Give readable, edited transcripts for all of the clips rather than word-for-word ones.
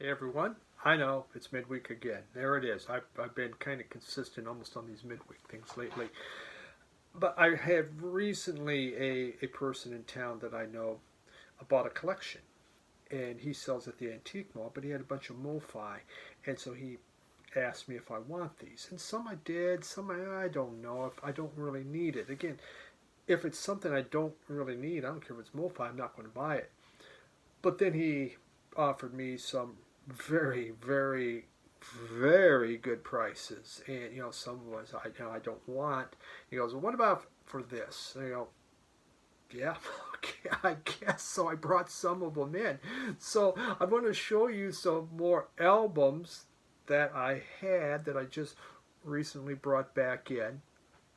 Hey everyone, I know it's midweek again. There it is. I've been kind of consistent almost on these midweek things lately. But I have recently a person in town that I know bought a collection and he sells at the antique mall, but he had a bunch of MoFi, and so he asked me if I want these. And some I did, some I don't know if I don't really need it. Again, if it's something I don't really need, I don't care if it's MoFi, I'm not going to buy it. But then he offered me some very, very, very good prices, and some ones I don't want. He goes, well, what about for this? And I go, yeah, okay, I guess so. I brought some of them in, so I'm going to show you some more albums that I had that I just recently brought back in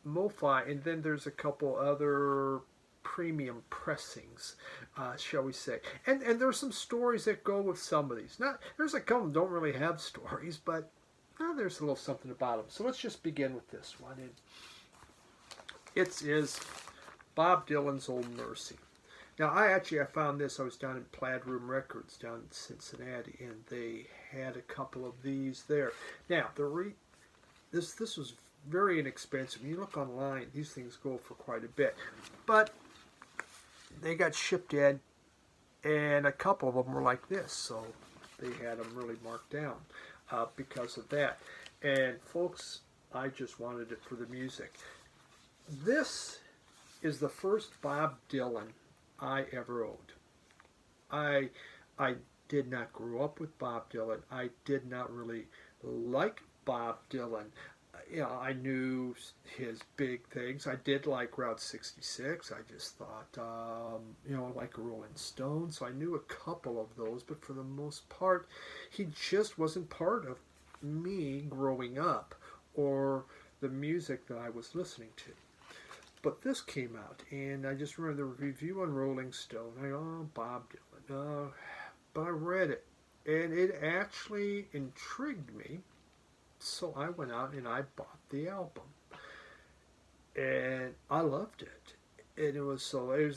MoFi, and then there's a couple other premium pressings, shall we say. And there's some stories that go with some of these. Not there's a couple that don't really have stories, but there's a little something about them. So let's just begin with this one. And it is Bob Dylan's Old Mercy. Now I found this. I was down in Plaid Room Records down in Cincinnati, and they had a couple of these there. Now this was very inexpensive. You look online, these things go for quite a bit, but they got shipped in, and a couple of them were like this, so they had them really marked down because of that. And folks, I just wanted it for the music. This is the first Bob Dylan I ever owned. I did not grow up with Bob Dylan. I did not really like Bob Dylan. I knew his big things. I did like Route 66. I just thought, like Rolling Stone. So I knew a couple of those, but for the most part, he just wasn't part of me growing up or the music that I was listening to. But this came out, and I just remember the review on Rolling Stone. I go, oh, Bob Dylan. But I read it, and it actually intrigued me. So I went out and I bought the album, and I loved it. And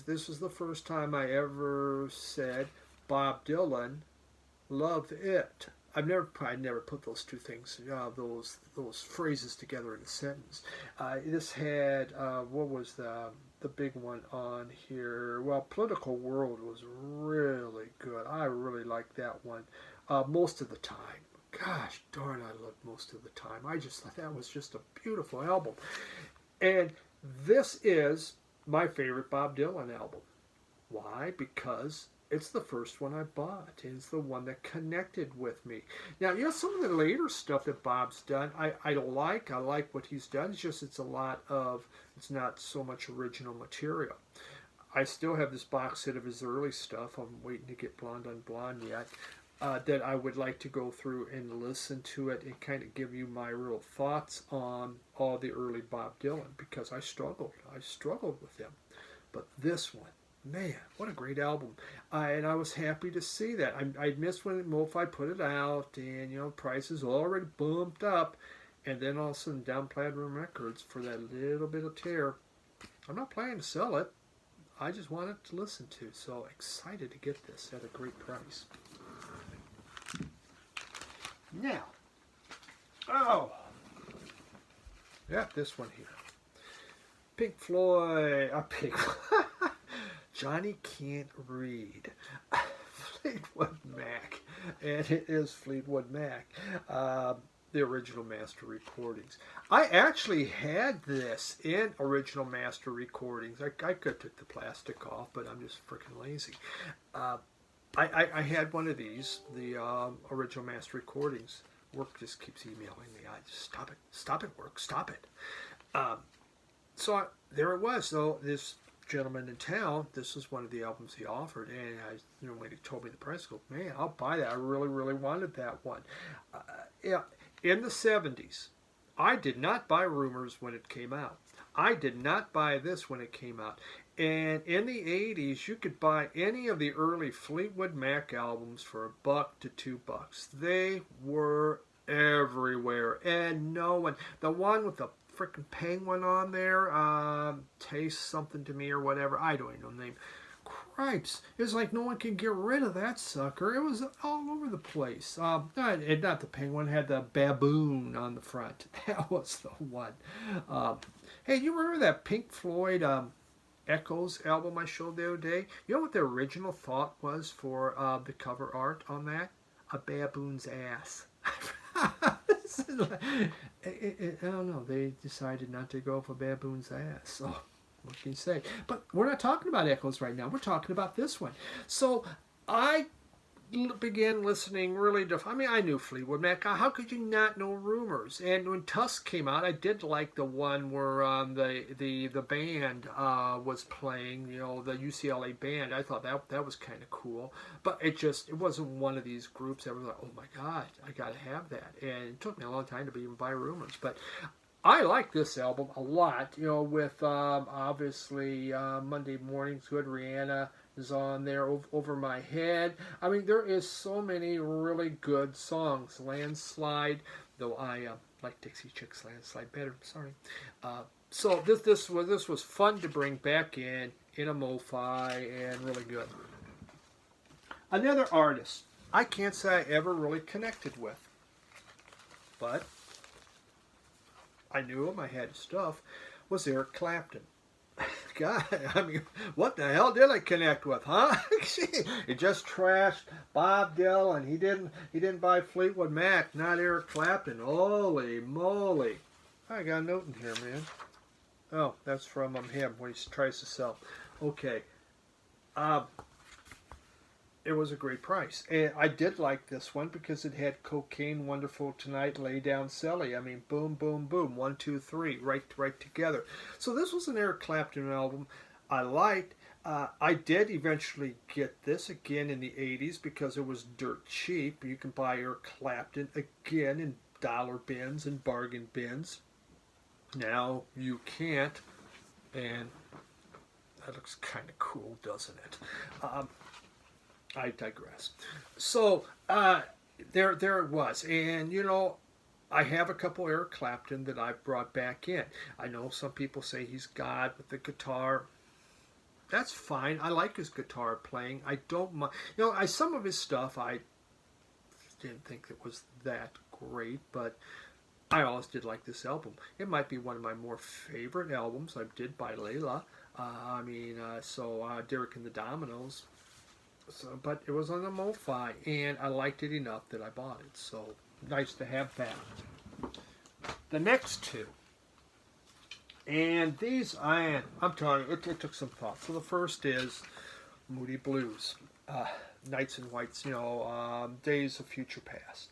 this was the first time I ever said Bob Dylan loved it. I never put those two things, those phrases together in a sentence. This had what was the big one on here? Well, Political World was really good. I really liked that one most of the time. Gosh darn, I loved Most of the Time. I just thought that was just a beautiful album. And this is my favorite Bob Dylan album. Why? Because it's the first one I bought. It's the one that connected with me. Now, some of the later stuff that Bob's done, I like. I like what he's done. It's just it's not so much original material. I still have this box set of his early stuff. I'm waiting to get Blonde on Blonde yet. That I would like to go through and listen to it and kind of give you my real thoughts on all the early Bob Dylan, because I struggled with him. But this one, man, what a great album. And I was happy to see that. I missed when MoFi put it out, and prices already bumped up, and then all of a sudden down Plaid Room Records for that little bit of tear. I'm not planning to sell it. I just wanted to listen to. So excited to get this at a great price. Now, this one here. Pink Floyd, Johnny Can't Read. Fleetwood Mac, and it is Fleetwood Mac, the original master recordings. I actually had this in original master recordings. I could have took the plastic off, but I'm just freaking lazy. I had one of these, the original master recordings. Work just keeps emailing me. I just stop it, work, stop it. There it was. So this gentleman in town, this was one of the albums he offered, and when he told me the price, I go, man, I'll buy that. I really, really wanted that one. In the 70s, I did not buy Rumors when it came out. I did not buy this when it came out. And in the 80s, you could buy any of the early Fleetwood Mac albums for $1 to $2. They were everywhere. And the one with the freaking penguin on there, Taste Something to Me or whatever, I don't even know the name. Cripes. It was like no one could get rid of that sucker. It was all over the place. Not the penguin, had the baboon on the front. That was the one. Hey, you remember that Pink Floyd Echoes album I showed the other day? You know what the original thought was for the cover art on that? A baboon's ass. I don't know. They decided not to go for baboon's ass. So what can you say? But we're not talking about Echoes right now. We're talking about this one. So I began listening really to, I mean, I knew Fleetwood Mac. How could you not know Rumors? And when Tusk came out, I did like the one where the band was playing, you know, the UCLA band. I thought that was kind of cool. But it wasn't one of these groups that was like, oh my God, I got to have that. And it took me a long time to even buy Rumors. But I like this album a lot, you know, with obviously Monday Morning's good, Rihanna is on there, Over My Head. I mean, there is so many really good songs. Landslide, though I like Dixie Chicks Landslide better, sorry. So this was fun to bring back in a MoFi, and really good. Another artist I can't say I ever really connected with, but I knew him, I had his stuff, was Eric Clapton. God, I mean, what the hell did I connect with, huh? He just trashed Bob Dylan. He didn't buy Fleetwood Mac, not Eric Clapton. Holy moly! I got a note in here, man. Oh, that's from him when he tries to sell. Okay. It was a great price. And I did like this one because it had Cocaine, Wonderful Tonight, Lay Down Sally. I mean, boom, boom, boom. 1, 2, 3, right together. So this was an Eric Clapton album I liked. I did eventually get this again in the 80s because it was dirt cheap. You can buy Eric Clapton again in dollar bins and bargain bins. Now you can't. And that looks kind of cool, doesn't it? I digress. So there it was, and you know, I have a couple Eric Clapton that I've brought back in. I know some people say he's God with the guitar. That's fine. I like his guitar playing. I don't mind. You know, some of his stuff I didn't think it was that great, but I always did like this album. It might be one of my more favorite albums. I did buy Layla. Derek and the Dominoes. So, but it was on the MoFi, and I liked it enough that I bought it. So, nice to have that. The next two. And these, I'm telling you, it took some thought. So, the first is Moody Blues. Nights and Whites, you know, Days of Future Past.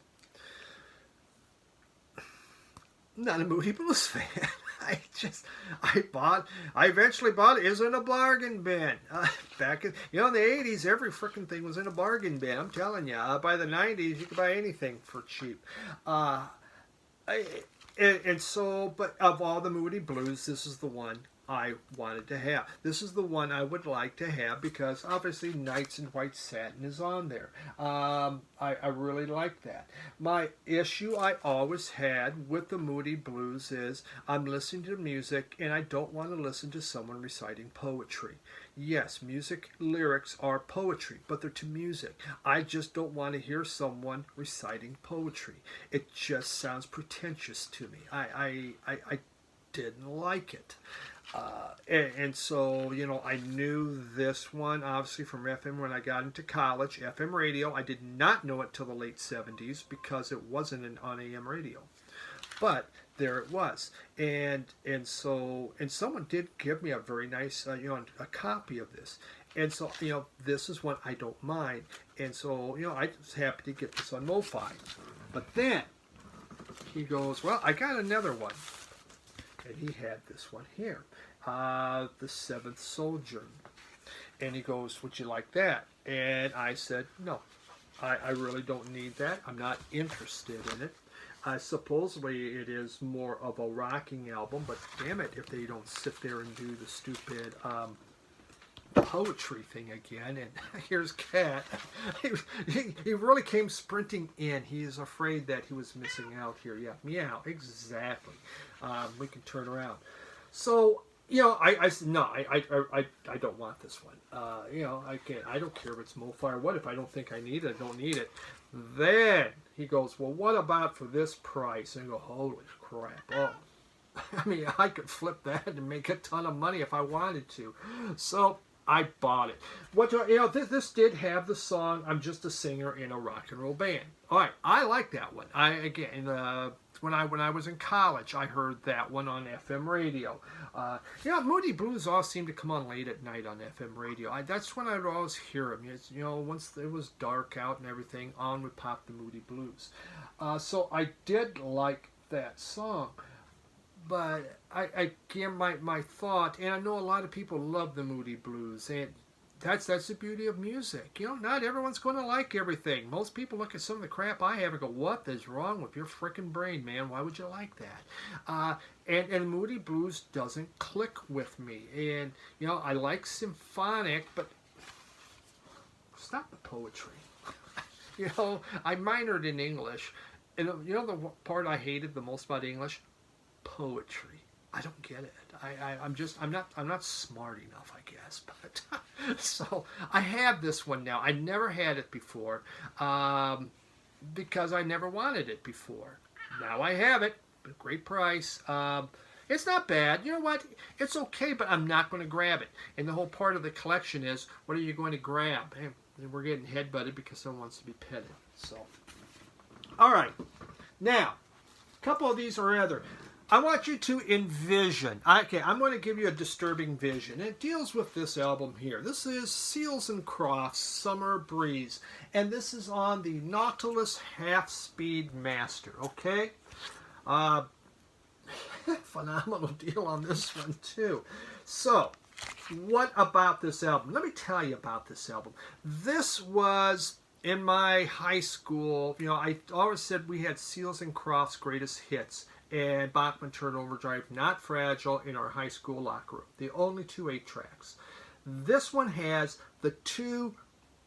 Not a Moody Blues fan. I eventually bought it. It was in a bargain bin. Back in, you know, in the 80s, every freaking thing was in a bargain bin. I'm telling you. By the 90s, you could buy anything for cheap. But of all the Moody Blues, this is the one I wanted to have. This is the one I would like to have because obviously Nights in White Satin is on there. I really like that. My issue I always had with the Moody Blues is I'm listening to music and I don't want to listen to someone reciting poetry. Yes, music lyrics are poetry, but they're to music. I just don't want to hear someone reciting poetry. It just sounds pretentious to me. I didn't like it. And so, you know, I knew this one, obviously, from FM when I got into college. FM radio, I did not know it till the late 70s because it wasn't on AM radio. But there it was. And someone did give me a very nice, a copy of this. And so, you know, this is one I don't mind. And so, you know, I was happy to get this on MoFi. But then he goes, well, I got another one. And he had this one here, The Seventh Soldier. And he goes, would you like that? And I said, no, I really don't need that. I'm not interested in it. Supposedly it is more of a rocking album, but damn it if they don't sit there and do the stupid poetry thing again. And here's Cat. He really came sprinting in. He is afraid that he was missing out here. Yeah, meow, exactly. We can turn around. So I said no. I don't want this one. I can't. I don't care if it's MoFi or what. If I don't think I need it, I don't need it. Then he goes, well, what about for this price? And I go, holy crap! Oh, I mean, I could flip that and make a ton of money if I wanted to. So I bought it. This did have the song "I'm Just a Singer in a Rock and Roll Band." All right, I like that one. When I was in college, I heard that one on FM radio. Moody Blues all seemed to come on late at night on FM radio. That's when I'd always hear them. Once it was dark out and everything, on would pop the Moody Blues. So I did like that song. But again, my thought, and I know a lot of people love the Moody Blues, and that's the beauty of music. Not everyone's going to like everything. Most people look at some of the crap I have and go, what is wrong with your freaking brain, man? Why would you like that? And Moody Blues doesn't click with me. And, I like symphonic, but stop the poetry. I minored in English. And the part I hated the most about English? Poetry. I don't get it. I'm not smart enough, I guess. But so I have this one now. I never had it before because I never wanted it before. Now I have it. Great price. It's not bad. You know what? It's okay, but I'm not going to grab it. And the whole part of the collection is, what are you going to grab? Hey, we're getting headbutted because someone wants to be petted. So, all right. Now, a couple of these are other. I want you to envision. Okay, I'm going to give you a disturbing vision. It deals with this album here. This is Seals and Crofts, Summer Breeze. And this is on the Nautilus Half-Speed Master, okay? Phenomenal deal on this one, too. So, what about this album? Let me tell you about this album. This was in my high school. I always said we had Seals and Crofts' greatest hits and Bachman Turn Overdrive, Not Fragile in our high school locker room. The only 2 8-tracks. This one has the 2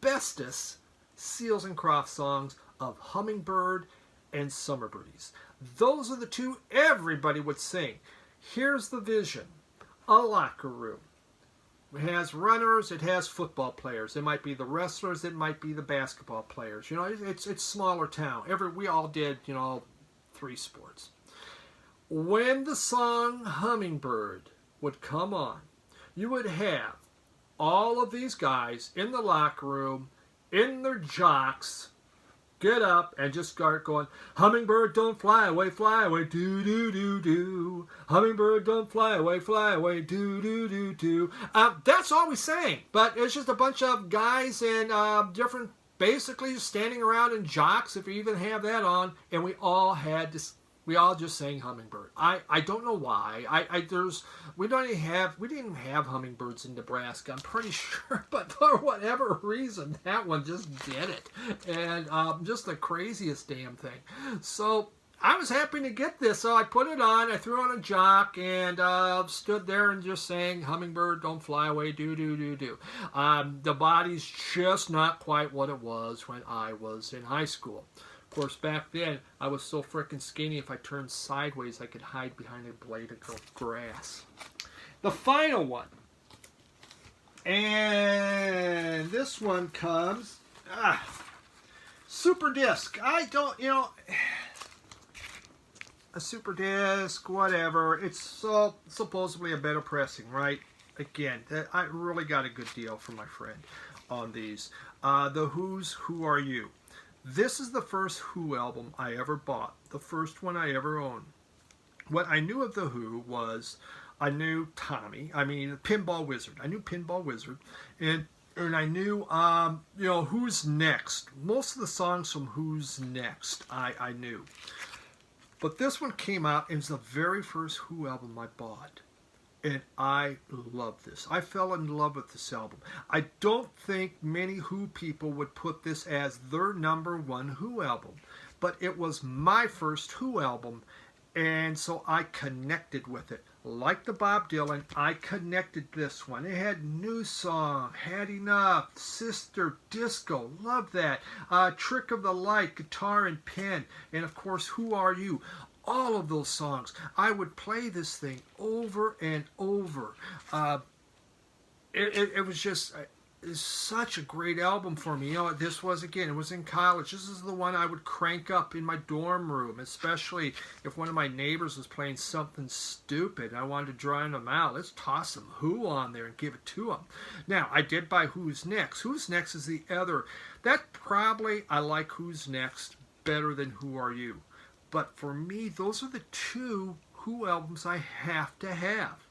bestest Seals and Crofts songs of Hummingbird and Summer Breeze. Those are the 2 everybody would sing. Here's the vision. A locker room. It has runners, it has football players. It might be the wrestlers, it might be the basketball players. It's smaller town. We all did, 3 sports. When the song Hummingbird would come on, you would have all of these guys in the locker room, in their jocks, get up and just start going, hummingbird, don't fly away, do, do, do, do. Hummingbird, don't fly away, do, do, do, do. That's all we sang, but it's just a bunch of guys in different, basically standing around in jocks, if you even have that on, and we all just sang Hummingbird. I don't know why. We didn't have hummingbirds in Nebraska, I'm pretty sure, but for whatever reason, that one just did it. And just the craziest damn thing. So I was happy to get this, so I put it on, I threw on a jock, and stood there and just sang Hummingbird, don't fly away, do, do, do, do. The body's just not quite what it was when I was in high school. Of course, back then, I was so freaking skinny, if I turned sideways, I could hide behind a blade of grass. The final one. And this one comes... Super Disc. A Super Disc, whatever. It's supposedly a better pressing, right? Again, I really got a good deal from my friend on these. The Who's Who Are You? This is the first Who album I ever bought, the first one I ever owned. What I knew of The Who was, I knew Tommy, Pinball Wizard. I knew Pinball Wizard, and I knew, Who's Next. Most of the songs from Who's Next, I knew. But this one came out, it was the very first Who album I bought. And I love this. I fell in love with this album. I don't think many Who people would put this as their #1 Who album. But it was my first Who album. And so I connected with it. Like the Bob Dylan, I connected this one. It had New Song, Had Enough, Sister, Disco. Love that. Trick of the Light, Guitar and Pen. And of course, Who Are You? all of those songs. I would play this thing over and over. It was just it's such a great album for me. You know, this was, again, it was in college. This is the one I would crank up in my dorm room, especially if one of my neighbors was playing something stupid. I wanted to drown them out. Let's toss some Who on there and give it to them. Now, I did buy Who's Next. Who's Next is the other. That probably, I like Who's Next better than Who Are You. But for me, those are the two Who albums I have to have.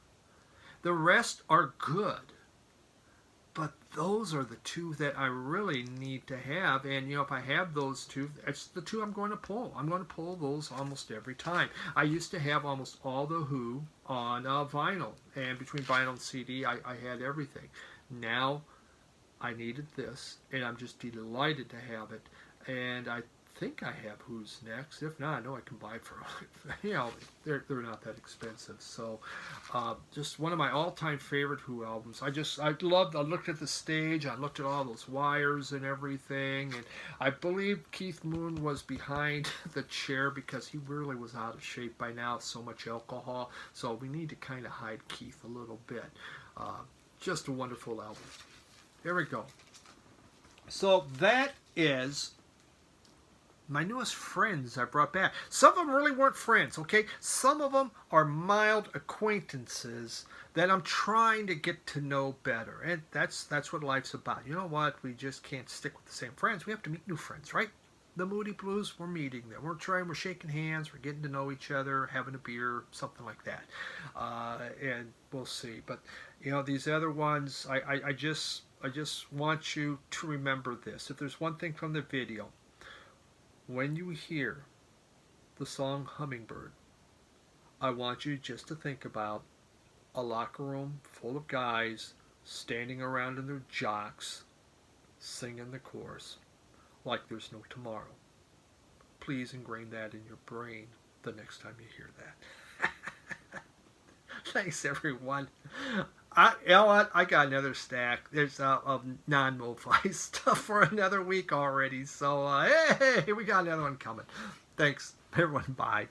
The rest are good. But those are the two that I really need to have. And, you know, if I have those two, it's the two I'm going to pull. I'm going to pull those almost every time. I used to have almost all the Who on vinyl. And between vinyl and CD, I had everything. Now, I needed this, and I'm just delighted to have it. And I think I have Who's Next. If not, I know I can buy for, you know, they're not that expensive. So just one of my all-time favorite Who albums. I looked at the stage, I looked at all those wires and everything, and I believe Keith Moon was behind the chair because he really was out of shape by now, so much alcohol. So we need to kind of hide Keith a little bit. Just a wonderful album. There we go. So that is my newest friends I brought back. Some of them really weren't friends, okay? Some of them are mild acquaintances that I'm trying to get to know better. And that's what life's about. You know what? We just can't stick with the same friends. We have to meet new friends, right? The Moody Blues, we're meeting them. We're shaking hands, we're getting to know each other, having a beer, something like that. And we'll see. But, you know, these other ones, I just want you to remember this. If there's one thing from the video, when you hear the song Hummingbird, I want you just to think about a locker room full of guys standing around in their jocks singing the chorus like there's no tomorrow. Please ingrain that in your brain the next time you hear that. Thanks, everyone. You know what? I got another stack. There's of non-MoFi stuff for another week already. So, hey, we got another one coming. Thanks, everyone. Bye.